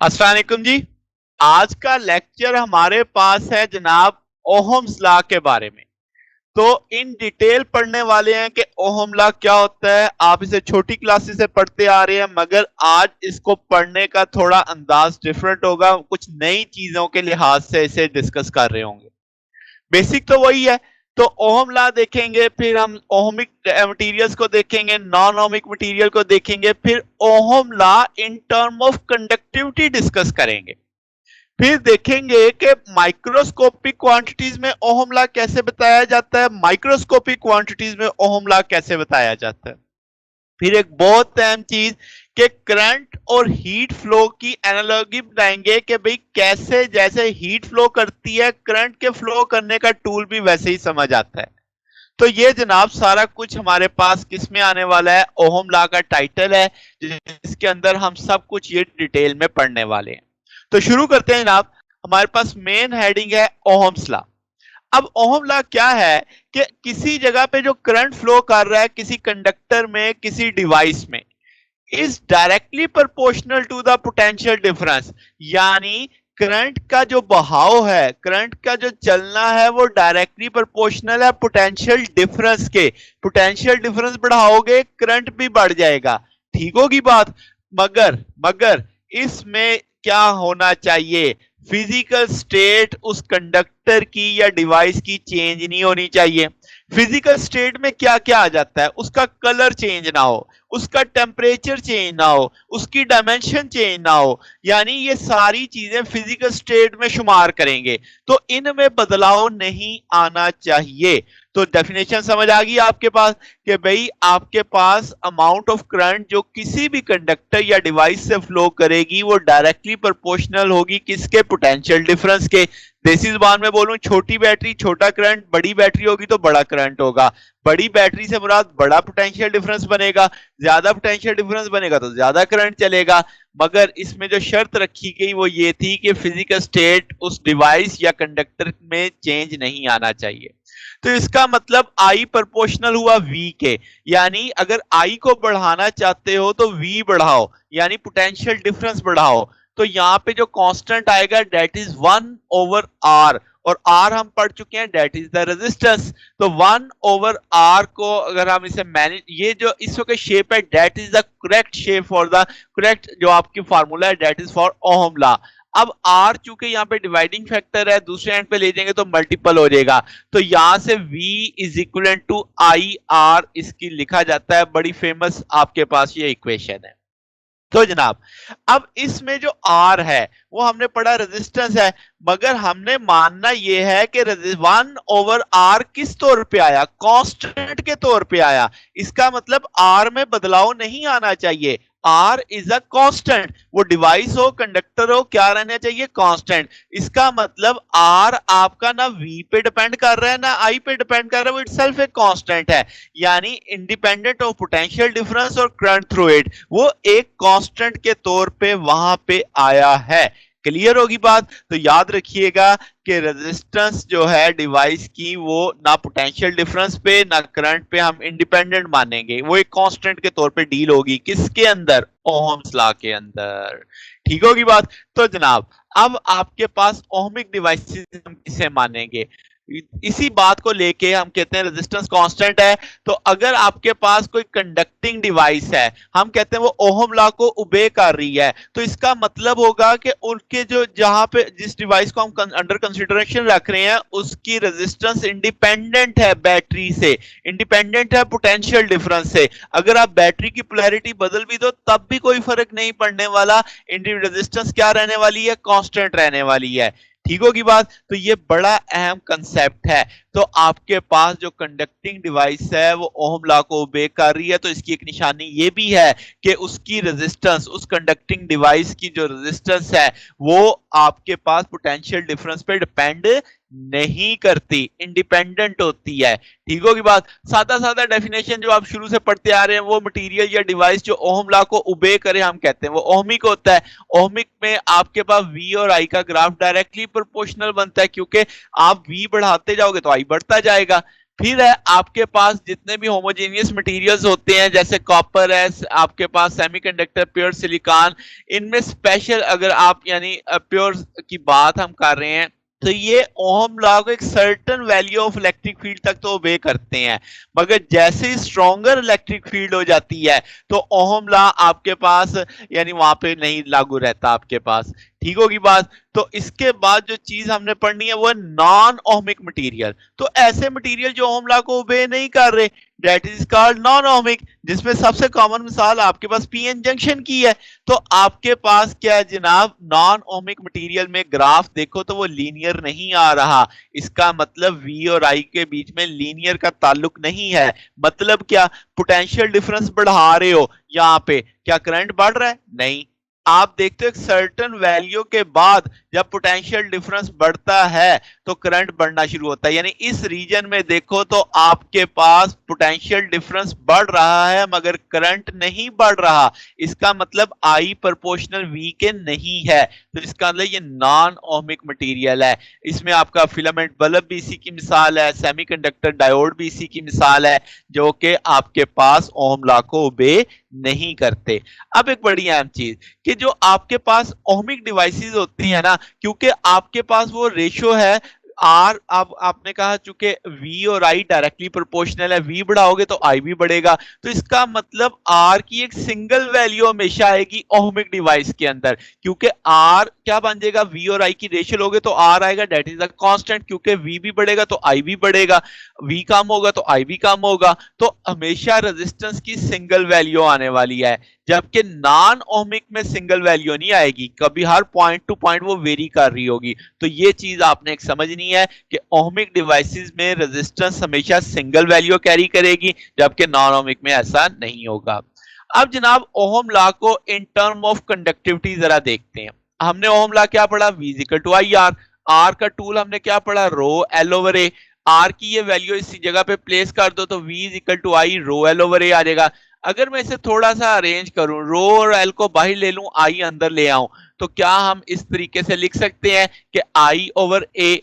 अस्सलाम वालेकुम जी। आज का लेक्चर हमारे पास है जनाब ओहम्स लॉ के बारे में। तो इन डिटेल पढ़ने वाले हैं कि ओहम लॉ क्या होता है। आप इसे छोटी क्लासेस से पढ़ते आ रहे हैं, मगर आज इसको पढ़ने का थोड़ा अंदाज डिफरेंट होगा। कुछ नई चीजों के लिहाज से इसे डिस्कस कर रहे होंगे। बेसिक तो वही है। तो ओहम लॉ देखेंगे, फिर हम ओहमिक मटेरियल्स को देखेंगे, नॉन ओहमिक मटेरियल को देखेंगे, फिर ohm law in term of conductivity discuss करेंगे। फिर देखेंगे कि माइक्रोस्कोपिक क्वांटिटीज में ओहम लॉ कैसे बताया जाता है, माइक्रोस्कोपिक क्वांटिटीज में ओहम लॉ कैसे बताया जाता है। फिर एक बहुत अहम चीज कि करंट और हीट फ्लो की एनालॉजी बताएंगे कि भाई कैसे जैसे हीट फ्लो करती है, करंट के फ्लो करने का टूल भी वैसे ही समझ आता है। तो ये जनाब सारा कुछ हमारे पास किस में आने वाला है, ओहम लॉ का टाइटल है जिसके अंदर हम सब कुछ ये डिटेल में पढ़ने वाले हैं। तो शुरू करते हैं जनाब। हमारे पास मेन हेडिंग है ओहम्स लॉ। अब ओहम लॉ क्या है कि किसी जगह पे जो करंट फ्लो कर रहा है किसी कंडक्टर में, किसी डिवाइस में, is directly proportional to the potential difference. यानी करंट का जो बहाव है, करंट का जो चलना है, वो डायरेक्टली प्रोपोर्शनल है पोटेंशियल डिफरेंस के। पोटेंशियल डिफरेंस बढ़ाओगे करंट भी बढ़ जाएगा। ठीक होगी बात। मगर मगर इसमें क्या होना चाहिए, फिजिकल स्टेट उस कंडक्टर की या डिवाइस की चेंज नहीं होनी चाहिए। फिजिकल स्टेट में क्या क्या आ जाता है, उसका कलर चेंज ना हो, उसका टेम्परेचर चेंज ना हो, उसकी डायमेंशन चेंज ना हो। यानी ये सारी चीजें फिजिकल स्टेट में शुमार करेंगे। तो इनमें बदलाव नहीं आना चाहिए। तो डेफिनेशन समझ आ गई आपके पास कि भाई आपके पास अमाउंट ऑफ करंट जो किसी भी कंडक्टर या डिवाइस से फ्लो करेगी वो डायरेक्टली प्रोपोर्शनल होगी किसके, पोटेंशियल डिफरेंस के। देसी जुबान में बोलूं, छोटी बैटरी छोटा करंट, बड़ी बैटरी होगी तो बड़ा करंट होगा। बड़ी बैटरी से मुराद बड़ा पोटेंशियल डिफरेंस बनेगा, ज्यादा पोटेंशियल डिफरेंस बनेगा तो ज्यादा करंट चलेगा। मगर इसमें जो शर्त रखी गई वो ये थी कि फिजिकल स्टेट उस डिवाइस या कंडक्टर में चेंज नहीं आना चाहिए। तो इसका मतलब आई प्रोपोर्शनल हुआ वी के। यानी अगर आई को बढ़ाना चाहते हो तो वी बढ़ाओ, यानी पोटेंशियल डिफरेंस बढ़ाओ। तो यहां पे जो कांस्टेंट आएगा डेट इज 1/r, और आर हम पढ़ चुके हैं डेट इज द रेजिस्टेंस। तो 1/r को अगर हम इसे मैनेज, ये जो इस वक्त शेप है that is the correct shape for the correct, जो आपकी फार्मूला है that is for Ohm law. अब आर चूंकि यहाँ पे डिवाइडिंग फैक्टर है, दूसरे एंड पे ले जाएंगे तो मल्टीपल हो जाएगा। तो यहां से V is equal to I R इसकी लिखा जाता है। बड़ी फेमस आपके पास ये इक्वेशन है। तो जनाब अब इसमें जो R है वो हमने पढ़ा रेजिस्टेंस है, मगर हमने मानना ये है कि 1/r किस तौर पे आया, कांस्टेंट के तौर पे आया। इसका मतलब R में बदलाव नहीं आना चाहिए। R इज अ कांस्टेंट, वो डिवाइस हो कंडक्टर हो, क्या रहना चाहिए, कांस्टेंट। इसका मतलब R आपका ना V पे डिपेंड कर रहा है ना I पे डिपेंड कर रहा है, वो इटसेल्फ एक कांस्टेंट है। यानी इंडिपेंडेंट ऑफ पोटेंशियल डिफरेंस और करंट थ्रू इट, वो एक कांस्टेंट के तौर पे वहां पे आया है। क्लियर होगी बात। तो याद रखिएगा कि रेजिस्टेंस जो है डिवाइस की वो ना पोटेंशियल डिफरेंस पे ना करंट पे हम इंडिपेंडेंट मानेंगे, वो एक कांस्टेंट के तौर पे डील होगी किसके अंदर, ओहम्स लॉ के अंदर। ठीक होगी बात। तो जनाब अब आपके पास ओहमिक डिवाइसेस हम किसे मानेंगे, इसी बात को लेके हम कहते हैं रेजिस्टेंस कांस्टेंट है। तो अगर आपके पास कोई कंडक्टिंग डिवाइस है, हम कहते हैं वो ओहम लॉ को ओबे कर रही है, तो इसका मतलब होगा कि उनके जो जहां पे जिस डिवाइस को हम अंडर कंसिडरेशन रख रहे हैं उसकी रेजिस्टेंस इंडिपेंडेंट है बैटरी से, इंडिपेंडेंट है पोटेंशियल डिफरेंस से। अगर आप बैटरी की पोलैरिटी बदल भी दो तब भी कोई फर्क नहीं पड़ने वाला, रेजिस्टेंस क्या रहने वाली है, कांस्टेंट रहने वाली है। ठीक होगी बात। तो ये बड़ा अहम कंसेप्ट है। तो आपके पास जो कंडक्टिंग डिवाइस है वो ओहम लॉ को ओबे कर रही है, तो इसकी एक निशानी ये भी है कि उसकी रेजिस्टेंस, उस कंडक्टिंग डिवाइस की जो रेजिस्टेंस है वो आपके पास पोटेंशियल डिफरेंस पे डिपेंड नहीं करती, इंडिपेंडेंट होती है। ठीक होगी बात। सादा सादा डेफिनेशन जो आप शुरू से पढ़ते आ रहे हैं, वो मटेरियल या डिवाइस जो ओहम लॉ को ओबे करे हम कहते हैं वो ओहमिक होता है। ओहमिक में आपके पास V और I का ग्राफ डायरेक्टली प्रोपोर्शनल बनता है, क्योंकि आप V बढ़ाते जाओगे तो I बढ़ता जाएगा। फिर है आपके पास जितने भी होमोजेनियस मटेरियल्स होते हैं, जैसे कॉपर है, आपके पास सेमीकंडक्टर, प्योर सिलिकॉन, इनमें स्पेशल अगर आप यानी प्योर की बात हम कर रहे हैं, तो ये ओहम लॉ को एक certain value of electric field तक तो ओबे करते हैं, मगर जैसे ही स्ट्रॉन्गर इलेक्ट्रिक फील्ड हो जाती है तो ओहम लॉ आपके पास यानी वहां पे नहीं लागू रहता आपके पास। ठीक होगी बात। तो इसके बाद जो चीज हमने पढ़नी है वो है नॉन ओहमिक मटेरियल। तो ऐसे मटेरियल जो ओहम लॉ को ओबे नहीं कर रहे, that is called non ohmic, जिसमें सबसे कॉमन मिसाल आपके पास पीएन जंक्शन की है। तो आपके पास क्या है जनाब, नॉन ओहमिक मटेरियल में ग्राफ देखो तो वो लीनियर नहीं आ रहा, इसका मतलब वी और आई के बीच में लीनियर का ताल्लुक नहीं है। मतलब क्या, पोटेंशियल डिफरेंस बढ़ा रहे हो यहां पे, क्या करंट बढ़ रहा है? नहीं। आप देखते हो एक सर्टेन वैल्यू के बाद जब पोटेंशियल डिफरेंस बढ़ता है तो करंट बढ़ना शुरू होता है, यानी इस रीजन में देखो तो आपके पास पोटेंशियल डिफरेंस बढ़ रहा है मगर करंट नहीं बढ़ रहा, इसका मतलब आई प्रोपोर्शनल वी के नहीं है, तो इसका मतलब ये नॉन ओहमिक मटेरियल है। इसमें आपका फिलामेंट बल्ब भी इसी की मिसाल है, सेमीकंडक्टर डायोड भी इसी की मिसाल है, जो कि आपके पास ओहम लॉ को ओबे नहीं करते। अब एक बड़ी अहम चीज कि जो आपके पास ओहमिक डिवाइसेस होती है ना, क्योंकि आपके पास वो रेशो है आर, आपने कहा चूंकि वी और आई डायरेक्टली प्रोपोर्शनल है, वी बढ़ाओगे तो आई भी बढ़ेगा, तो इसका मतलब आर की एक सिंगल वैल्यू हमेशा आएगी ओहमिक डिवाइस के अंदर, क्योंकि आर क्या बन जाएगा, वी और आई की रेशियो लोगे तो आर आएगा, दैट इज अ कांस्टेंट, क्योंकि वी भी बढ़ेगा तो आई भी बढ़ेगा, वी कम होगा तो आई भी कम होगा, तो हमेशा रेजिस्टेंस की सिंगल वैल्यू आने वाली है। जबकि नॉन ओहमिक में सिंगल वैल्यू नहीं आएगी, कभी हर पॉइंट टू पॉइंट वो वेरी कर रही होगी। तो ये चीज आपने एक समझनी है कि ओहमिक डिवाइसेस में रेजिस्टेंस हमेशा सिंगल वैल्यू कैरी करेगी, जबकि नॉन ओहमिक में ऐसा नहीं होगा। अब जनाब ओहम लॉ को इन टर्म ऑफ कंडक्टिविटी जरा देखते हैं। हमने ओहम लॉ क्या पढ़ा, V equal to I R, R का टूल हमने क्या पढ़ा, रो एल ओवर ए, आर की ये वैल्यू इसी जगह पे प्लेस कर दो तो V equal to I rho L over A आ जाएगा। अगर मैं इसे थोड़ा सा अरेंज करूं, रो और एल को बाहर ले लूं, आई अंदर ले आऊं, तो क्या हम इस तरीके से लिख सकते हैं कि आई ओवर ए,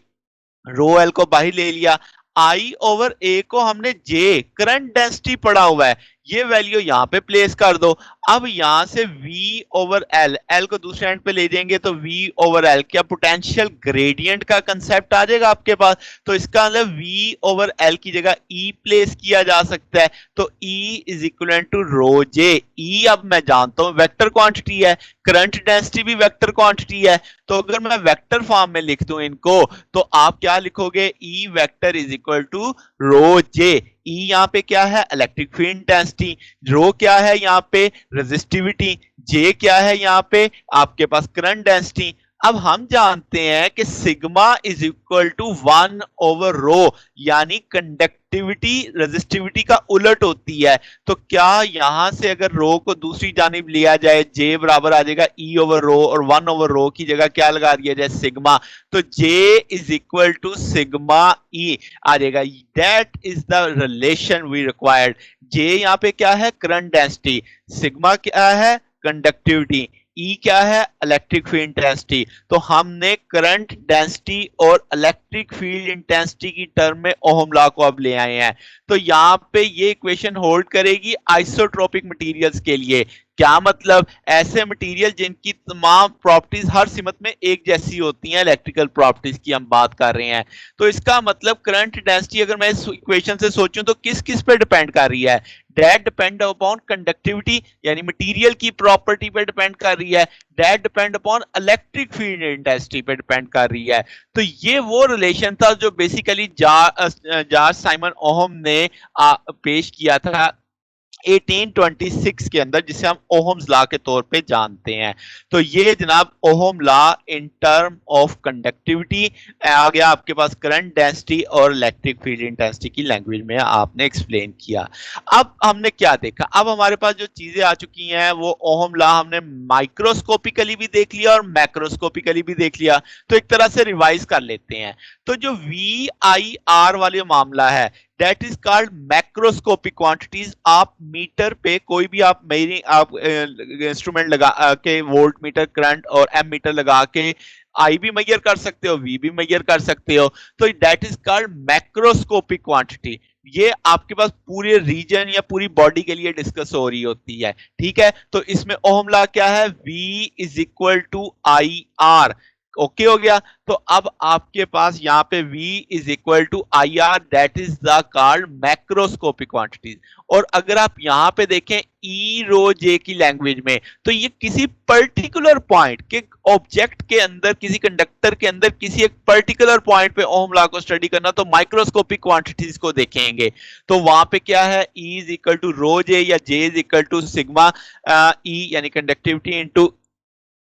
रो एल को बाहर ले लिया, आई ओवर ए को हमने जे करंट डेंसिटी पढ़ा हुआ है, ये वैल्यू यहां पे प्लेस कर दो। अब यहां से V ओवर एल, एल को दूसरे एंड पे ले जाएंगे तो V ओवर एल, क्या पोटेंशियल ग्रेडियंट का कंसेप्ट आ जाएगा आपके पास, तो इसका मतलब V ओवर एल की जगह E प्लेस किया जा सकता है, तो E is equal to rho J. E अब मैं जानता हूं वेक्टर क्वांटिटी है, करंट डेंसिटी भी वेक्टर क्वांटिटी है, तो अगर मैं वेक्टर फॉर्म में लिख दूं इनको तो आप क्या लिखोगे, E vector is equal to rho J. E यहां पे क्या है, इलेक्ट्रिक फील्ड इंटेंसिटी, रो क्या है यहां पे, रेजिस्टिविटी, जे क्या है यहां पे आपके पास करंट डेंसिटी। अब हम जानते हैं कि sigma is equal to 1 over rho, यानी कंडक्टिविटी रेजिस्टिविटी का उलट होती है, तो क्या यहां से अगर रो को दूसरी जानिब लिया जाए, जे बराबर आ जाएगा ई ओवर रो, और 1 ओवर रो की जगह क्या लगा दिया जाए, सिग्मा, तो J is equal to sigma E आ जाएगा। That is the relation we required. J यहां पे क्या है, करंट डेंसिटी, सिग्मा क्या है, कंडक्टिविटी, ई क्या है, इलेक्ट्रिक फील्ड इंटेंसिटी। तो हमने करंट डेंसिटी और इलेक्ट्रिक फील्ड इंटेंसिटी की टर्म में ओहम लॉ को अब ले आए हैं। तो यहां पे ये इक्वेशन होल्ड करेगी आइसोट्रोपिक मटेरियल्स के लिए। क्या मतलब, ऐसे मटेरियल जिनकी तमाम प्रॉपर्टीज हर सिमत में एक जैसी होती हैं, इलेक्ट्रिकल प्रॉपर्टीज की हम बात कर रहे हैं। तो इसका मतलब करंट डेंसिटी अगर मैं इस इक्वेशन से सोचूं तो किस किस पे डिपेंड कर रही है, दैट डिपेंड अपॉन कंडक्टिविटी यानी मटेरियल की प्रॉपर्टी पे डिपेंड कर रही है, that depend upon electric field intensity पे डिपेंड कर रही है। तो ये वो रिलेशन था जो बेसिकली जॉर्ज साइमन ओहम ने पेश किया था 1826 के अंदर, जिसे हम ओहम्स लॉ के तौर पे जानते हैं। तो ये जनाब Ohm law in term of conductivity आ गया आपके पास, करंट डेंसिटी और इलेक्ट्रिक फील्ड इंटेंसिटी की लैंग्वेज में आपने एक्सप्लेन किया। अब हमने क्या देखा, अब हमारे पास जो चीजें आ चुकी हैं वो ओहम लॉ हमने माइक्रोस्कोपिकली भी देख लिया और मैक्रोस्कोपिकली भी देख लिया, तो एक तरह से रिवाइज कर लेते हैं। तो जो वी आई आर वाले मामला है, that is called macroscopic quantities. आप मीटर पे कोई भी आप मेरी आप इंस्ट्रूमेंट लगा के वोल्ट मीटर, करंट और एम मीटर लगा के आई भी मेजर कर सकते हो, वी भी मेजर कर सकते हो। तो that is called macroscopic quantity. ये आपके पास पूरे रीजन या पूरी बॉडी के लिए डिस्कस हो रही होती है, ठीक है। तो इसमें ओहम लॉ क्या है, V is equal to I R. Okay हो गया। तो अब आपके पास यहाँ पे V is equal to I R, that is the called macroscopic quantities. और अगर आप यहाँ पे देखें ई रो जे की लैंग्वेज में, तो ये किसी पर्टिकुलर पॉइंट के ऑब्जेक्ट के अंदर, किसी कंडक्टर के अंदर किसी एक पर्टिकुलर पॉइंट पे ओहम लॉ को स्टडी करना, तो माइक्रोस्कोपिक क्वांटिटीज को देखेंगे। तो वहां पे क्या है, E is equal to rho J या J is equal to sigma E यानी कंडक्टिविटी इनटू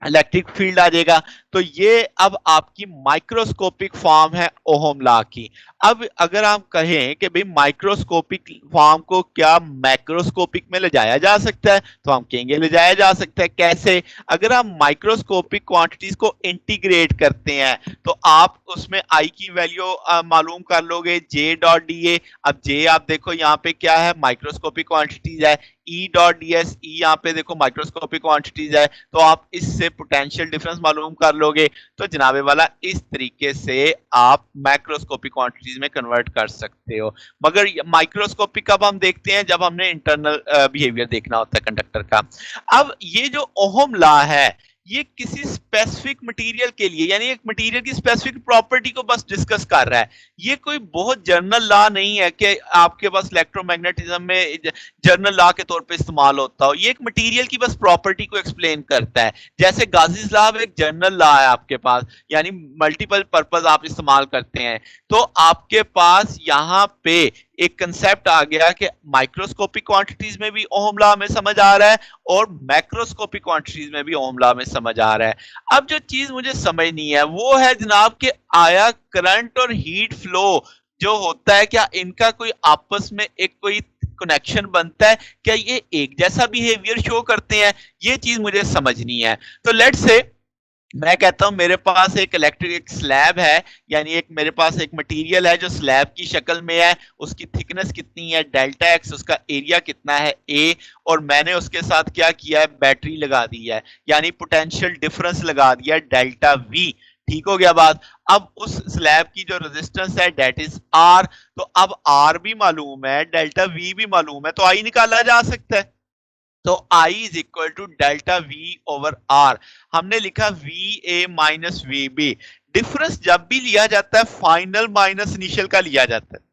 इलेक्ट्रिक फील्ड आ जाएगा। तो ये अब आपकी माइक्रोस्कोपिक फॉर्म है ओहम लॉ की। अब अगर हम कहें कि भाई माइक्रोस्कोपिक फॉर्म को क्या मैक्रोस्कोपिक में ले जाया जा सकता है, तो हम कहेंगे ले जाया जा सकता है। कैसे? अगर हम माइक्रोस्कोपिक क्वांटिटीज को इंटीग्रेट करते हैं तो आप उसमें आई की वैल्यू मालूम कर लोगे, जे डॉट डी ए। अब जे आप देखो यहाँ पे क्या है, माइक्रोस्कोपिक क्वांटिटीज है। ई डॉट डी एस, ई यहाँ पे देखो माइक्रोस्कोपिक क्वांटिटीज है, तो आप इससे पोटेंशियल डिफरेंस मालूम कर लोगे। तो जनाबे वाला इस तरीके से आप मैक्रोस्कोपिक क्वांटिटीज में कन्वर्ट कर सकते हो। मगर माइक्रोस्कोपिक कब हम देखते हैं, जब हमने इंटरनल बिहेवियर देखना होता है कंडक्टर का। अब ये जो ओहम लॉ है, ये किसी स्पेसिफिक मटेरियल के लिए, यानी एक मटेरियल की स्पेसिफिक प्रॉपर्टी को बस डिस्कस कर रहा है। ये कोई बहुत जनरल लॉ नहीं है कि आपके पास इलेक्ट्रोमैग्नेटिज्म में जनरल लॉ के तौर पे इस्तेमाल होता हो। ये एक मटेरियल की बस प्रॉपर्टी को एक्सप्लेन करता है। जैसे गाजीज लॉ एक जनरल लॉ है आपके पास, यानी मल्टीपल पर्पस आप इस्तेमाल करते हैं। तो आपके पास यहाँ पे एक कंसेप्ट आ गया कि माइक्रोस्कोपिक क्वांटिटीज में भी ओहम लॉ में समझ आ रहा है और मैक्रोस्कोपिक क्वांटिटीज में भी ओहम लॉ में समझ आ रहा है। अब जो चीज मुझे समझ नहीं है वो है जनाब कि आया करंट और हीट फ्लो जो होता है, क्या इनका कोई आपस में एक कोई कनेक्शन बनता है? क्या ये एक जैसा बिहेवियर शो करते हैं? ये चीज मुझे समझ नहीं है। तो लेट्स से मैं कहता हूं मेरे पास एक इलेक्ट्रिक स्लैब है, यानी एक मेरे पास एक मटेरियल है जो स्लैब की शक्ल में है। उसकी थिकनेस कितनी है, डेल्टा एक्स, उसका एरिया कितना है ए, और मैंने उसके साथ क्या किया है, बैटरी लगा दी है, यानी पोटेंशियल डिफरेंस लगा दिया है डेल्टा वी। ठीक हो गया बात। अब उस स्लैब की जो रेजिस्टेंस है दैट इज आर। तो अब आर भी मालूम है, डेल्टा वी भी मालूम है, तो आई निकाला जा सकता है। तो I is equal to delta V over R. हमने लिखा V A minus V B. Difference जब भी लिया जाता है फाइनल माइनस इनिशियल का लिया जाता है।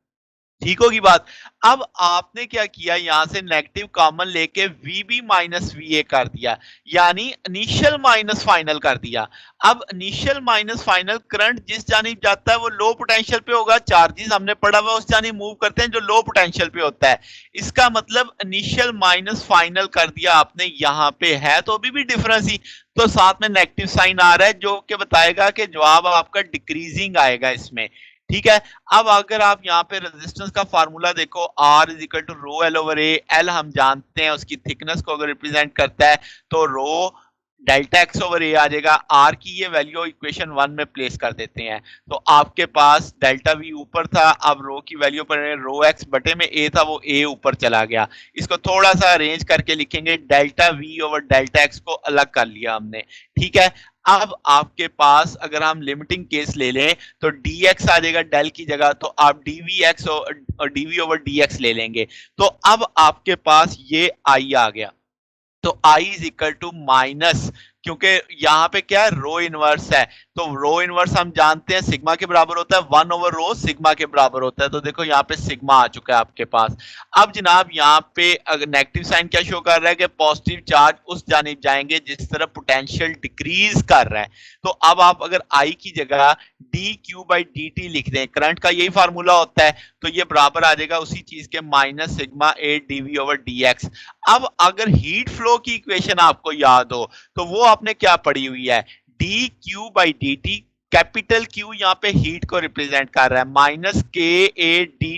ठीक होगी बात। अब आपने क्या किया, यहां से नेगेटिव कॉमन लेके VB माइनस VA कर दिया, यानी इनिशियल माइनस फाइनल कर दिया। अब इनिशियल माइनस फाइनल, करंट जिस जानिब जाता है वो लो पोटेंशियल पे होगा, चार्जेस हमने पढ़ा हुआ उस जानिब मूव करते हैं जो लो पोटेंशियल पे होता है। इसका मतलब इनिशियल माइनस फाइनल कर दिया आपने, यहां पे है तो अभी भी डिफरेंस ही, तो साथ में नेगेटिव साइन आ रहा है जो कि बताएगा कि जवाब आपका डिक्रीजिंग आएगा इसमें। ठीक है। अब अगर आप यहाँ पे रेजिस्टेंस का फार्मूला देखो, R is equal to rho L over A. L हम जानते हैं उसकी थिकनेस को अगर रिप्रेजेंट करता है, तो रो डेल्टा एक्स ओवर ए आ जाएगा। आर की ये वैल्यू इक्वेशन 1 में प्लेस कर देते हैं, तो आपके पास डेल्टा वी ऊपर था, अब रो की वैल्यू पर रो एक्स बटे में ए था, वो ए ऊपर चला गया। इसको थोड़ा सा अरेंज करके लिखेंगे, delta V over delta x को अलग कर लिया हमने। ठीक है। अब आपके पास अगर हम लिमिटिंग केस ले लें तो dx आ जाएगा डेल की जगह, तो आप dvx और dv ओवर dx ले लेंगे। तो अब आपके पास ये I आ गया, तो I is equal to minus, क्योंकि यहां पे क्या है, रो इनवर्स है, तो रो इनवर्स हम जानते हैं सिग्मा के बराबर होता है, 1 ओवर रो सिग्मा के बराबर होता है। तो देखो यहाँ पे सिग्मा आ चुका है आपके पास। अब जनाब यहाँ पे अगर नेगेटिव साइन क्या शो कर रहा है कि पॉजिटिव चार्ज उस जानिब जाएंगे जिस तरह पोटेंशियल डिक्रीज कर रहा है। तो अब आप अगर I की जगह D Q by D T लिख दें, करंट का यही फार्मूला होता है, तो ये बराबर आ जाएगा उसी चीज के माइनस सिग्मा ए डीवी ओवर डी एक्स। अब अगर हीट फ्लो की इक्वेशन आपको याद हो तो वो आपने क्या पढ़ी हुई है, D Q by D T capital Q यहाँ पे हीट को रिप्रेजेंट कर रहा है, माइनस KA/DT/dx।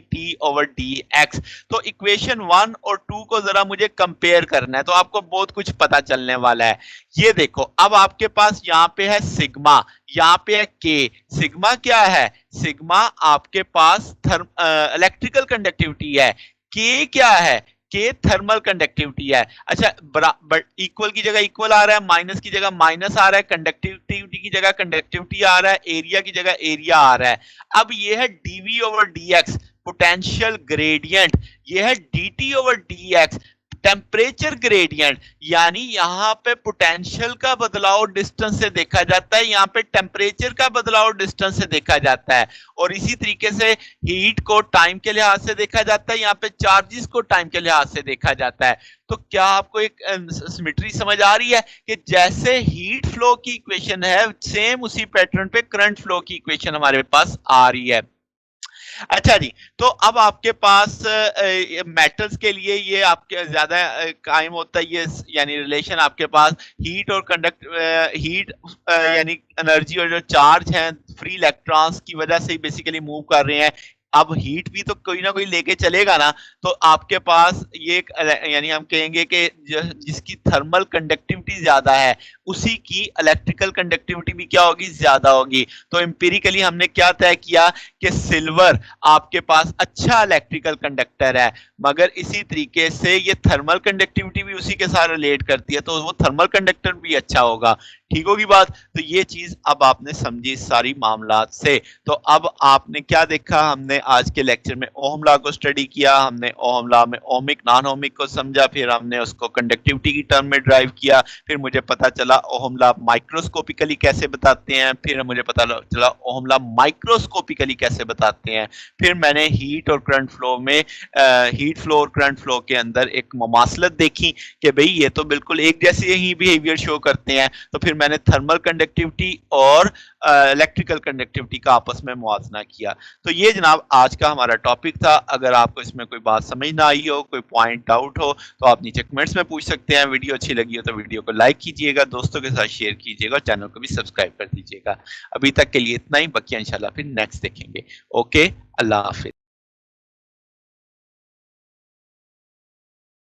तो इक्वेशन 1 और 2 को जरा मुझे कंपेयर करना है, तो आपको बहुत कुछ पता चलने वाला है। ये देखो, अब आपके पास यहाँ पे है सिग्मा, यहाँ पे है के। सिग्मा क्या है? सिग्मा आपके पास इलेक्ट्रिकल कंडक्टिविटी है। के क्या है? के थर्मल कंडक्टिविटी है। अच्छा, इक्वल की जगह इक्वल आ रहा है, माइनस की जगह माइनस आ रहा है, कंडक्टिविटी की जगह कंडक्टिविटी आ रहा है, एरिया की जगह एरिया आ रहा है। अब ये है dV/dx पोटेंशियल ग्रेडियंट, ये है dt/dx टेम्परेचर ग्रेडियंट, यानी यहां पे पोटेंशियल का बदलाव डिस्टेंस से देखा जाता है, यहां पे टेम्परेचर का बदलाव डिस्टेंस से देखा जाता है। और इसी तरीके से हीट को टाइम के लिहाज से देखा जाता है, यहां पे चार्जेस को टाइम के लिहाज से देखा जाता है। तो क्या आपको एक सिमेट्री समझ आ रही है कि जैसे हीट फ्लो की इक्वेशन है, सेम उसी पैटर्न पे करंट फ्लो की इक्वेशन हमारे पास आ रही है। अच्छा जी, तो अब आपके पास मेटल्स के लिए ये आपके ज्यादा कायम होता है, ये यानी रिलेशन आपके पास हीट और हीट यानी एनर्जी और जो चार्ज हैं फ्री इलेक्ट्रॉन्स की वजह से बेसिकली मूव कर रहे हैं। अब हीट भी तो कोई ना कोई लेके चलेगा ना, तो आपके पास ये यानी हम कहेंगे कि जिसकी थर्मल कंडक्टिविटी ज्यादा है उसी की इलेक्ट्रिकल कंडक्टिविटी भी क्या होगी? ज्यादा होगी। तो एम्पिरिकली हमने क्या तय किया कि सिल्वर आपके पास अच्छा इलेक्ट्रिकल कंडक्टर है, मगर इसी तरीके से ये थर्मल कंडक्टिविटी भी उसी के साथ रिलेट करती है, तो वो थर्मल कंडक्टर भी अच्छा होगा। ठीक होगी बात? तो ये चीज अब आपने समझी सारी मामलात से। तो अब आपने क्या देखा, हमने आज के लेक्चर में ओहम लॉ को स्टडी किया, हमने ओहम लॉ में ओमिक नॉन ओमिक को समझा, फिर हमने उसको कंडक्टिविटी की टर्म में ड्राइव किया, फिर मुझे पता चला ओहम लॉ माइक्रोस्कोपिकली कैसे बताते हैं, फिर मुझे पता चला ओहम लॉ माइक्रोस्कोपिकली कैसे बताते हैं। फिर मैंने हीट और करंट फ्लो में हीट फ्लो और करंट फ्लो के अंदर एक मुमासलत देखी कि भाई ये तो बिल्कुल एक जैसे ही बिहेवियर शो करते हैं। तो फिर मैंने थर्मल कंडक्टिविटी और इलेक्ट्रिकल कंडक्टिविटी का आपस में मुआवजना किया। तो ये जनाब आज का हमारा टॉपिक था। अगर आपको इसमें कोई बात समझ ना आई हो, कोई पॉइंट डाउट हो, तो आप नीचे कमेंट्स में पूछ सकते हैं। वीडियो अच्छी लगी हो तो वीडियो को लाइक कीजिएगा, दोस्तों के साथ शेयर कीजिएगा और चैनल को भी सब्सक्राइब कर दीजिएगा। अभी तक के लिए इतना ही, बाकी इंशाल्लाह फिर नेक्स्ट देखेंगे। ओके, अल्लाह हाफिज।